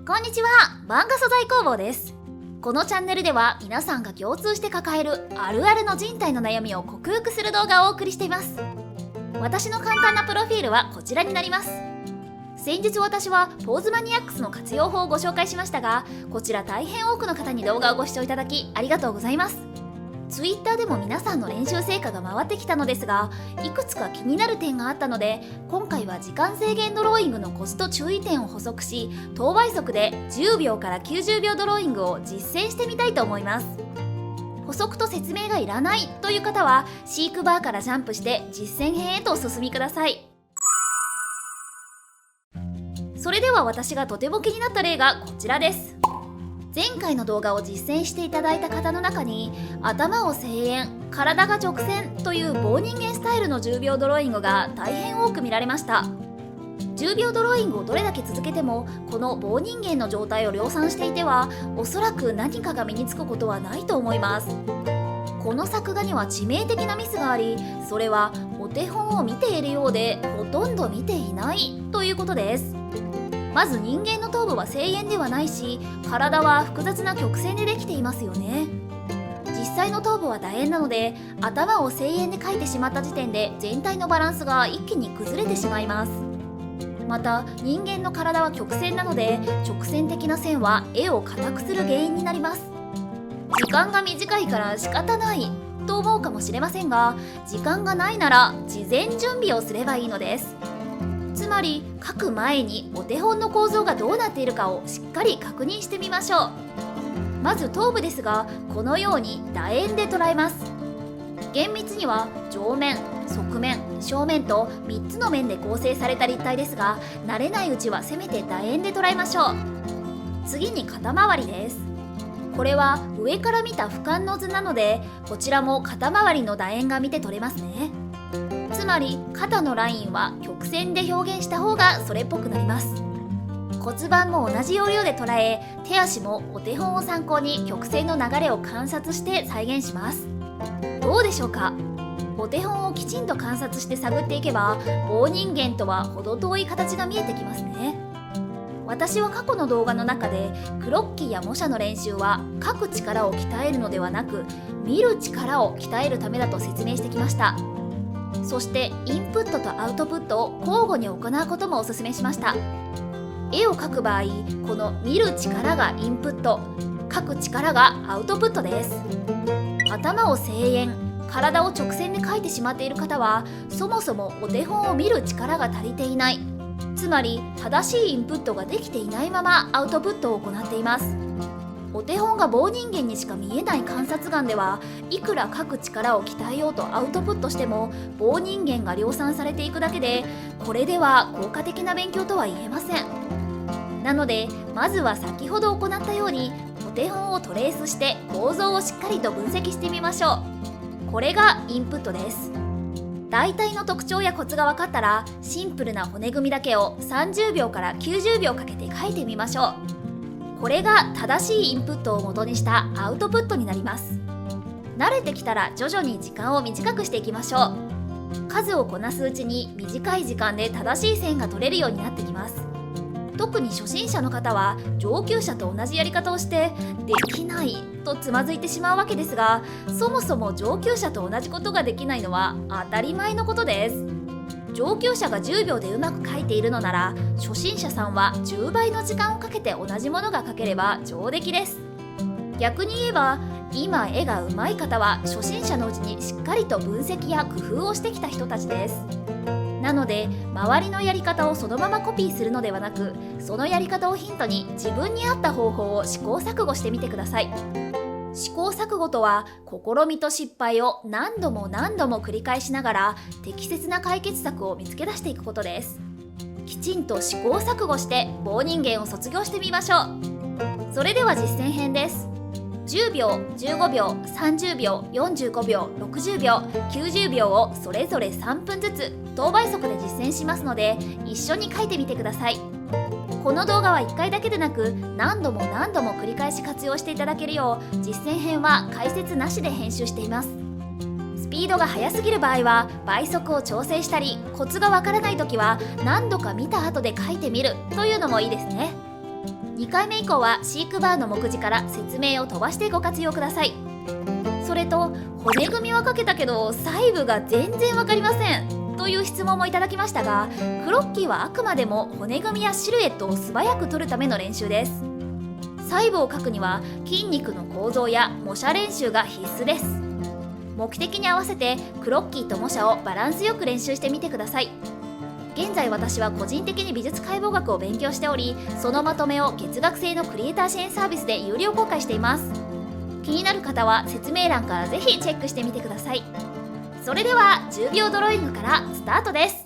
こんにちは、漫画素材工房です。このチャンネルでは皆さんが共通して抱えるあるあるの人体の悩みを克服する動画をお送りしています。私の簡単なプロフィールはこちらになります。先日私はポーズマニアックスの活用法をご紹介しましたが、こちら大変多くの方に動画をご視聴いただきありがとうございます。Twitter でも皆さんの練習成果が回ってきたのですが、いくつか気になる点があったので、今回は時間制限ドローイングのコツと注意点を補足し、等倍速で10秒から90秒ドローイングを実践してみたいと思います。補足と説明がいらないという方は飼育バーからジャンプして実践編へとお進みください。それでは私がとても気になった例がこちらです。前回の動画を実践していただいた方の中に、頭を正円、体が直線という棒人間スタイルの10秒ドローイングが大変多く見られました。10秒ドローイングをどれだけ続けてもこの棒人間の状態を量産していては、おそらく何かが身につくことはないと思います。この作画には致命的なミスがあり、それはお手本を見ているようでほとんど見ていないということです。まず人間の頭部は正円ではないし、体は複雑な曲線でできていますよね。実際の頭部は楕円なので、頭を正円で描いてしまった時点で全体のバランスが一気に崩れてしまいます。また人間の体は曲線なので、直線的な線は絵を硬くする原因になります。時間が短いから仕方ないと思うかもしれませんが、時間がないなら事前準備をすればいいのです。つまり描く前にお手本の構造がどうなっているかをしっかり確認してみましょう。まず頭部ですが、このように楕円で捉えます。厳密には上面、側面、正面と3つの面で構成された立体ですが、慣れないうちはせめて楕円で捉えましょう。次に肩周りです。これは上から見た俯瞰の図なので、こちらも肩周りの楕円が見て取れますね。つまり肩のラインは曲線で表現した方がそれっぽくなります。骨盤も同じ要領で捉え、手足もお手本を参考に曲線の流れを観察して再現します。どうでしょうか。お手本をきちんと観察して探っていけば、棒人間とは程遠い形が見えてきますね。私は過去の動画の中でクロッキーや模写の練習は書く力を鍛えるのではなく、見る力を鍛えるためだと説明してきました。そしてインプットとアウトプットを交互に行うこともお勧めしました。絵を描く場合、この見る力がインプット、描く力がアウトプットです。頭を正円、体を直線で描いてしまっている方は、そもそもお手本を見る力が足りていない、つまり正しいインプットができていないままアウトプットを行っています。お手本が棒人間にしか見えない観察眼では、いくら描く力を鍛えようとアウトプットしても棒人間が量産されていくだけで、これでは効果的な勉強とは言えません。なのでまずは先ほど行ったようにお手本をトレースして構造をしっかりと分析してみましょう。これがインプットです。大体の特徴やコツが分かったら、シンプルな骨組みだけを30秒から90秒かけて描いてみましょう。これが正しいインプットを元にしたアウトプットになります。慣れてきたら徐々に時間を短くしていきましょう。数をこなすうちに短い時間で正しい線が取れるようになってきます。特に初心者の方は上級者と同じやり方をしてできないとつまずいてしまうわけですが、そもそも上級者と同じことができないのは当たり前のことです。上級者が10秒でうまく描いているのなら、初心者さんは10倍の時間をかけて同じものが描ければ上出来です。逆に言えば、今絵が上手い方は初心者のうちにしっかりと分析や工夫をしてきた人たちです。なので周りのやり方をそのままコピーするのではなく、そのやり方をヒントに自分に合った方法を試行錯誤してみてください。試行錯誤とは、試みと失敗を何度も何度も繰り返しながら適切な解決策を見つけ出していくことです。きちんと試行錯誤して棒人間を卒業してみましょう。それでは実践編です。10秒、15秒、30秒、45秒、60秒、90秒をそれぞれ3分ずつ等倍速で実践しますので、一緒に書いてみてください。この動画は1回だけでなく、何度も何度も繰り返し活用していただけるよう、実践編は解説なしで編集しています。スピードが速すぎる場合は倍速を調整したり、コツがわからないときは何度か見た後で書いてみるというのもいいですね。2回目以降は飼育バーの目次から説明を飛ばしてご活用ください。それと、骨組みはかけたけど細部が全然わかりませんという質問もいただきましたが、クロッキーはあくまでも骨組みやシルエットを素早く取るための練習です。細部を描くには筋肉の構造や模写練習が必須です。目的に合わせてクロッキーと模写をバランスよく練習してみてください。現在私は個人的に美術解剖学を勉強しており、そのまとめを月額制のクリエイター支援サービスで有料公開しています。気になる方は説明欄からぜひチェックしてみてください。それでは10秒ドローイングからスタートです。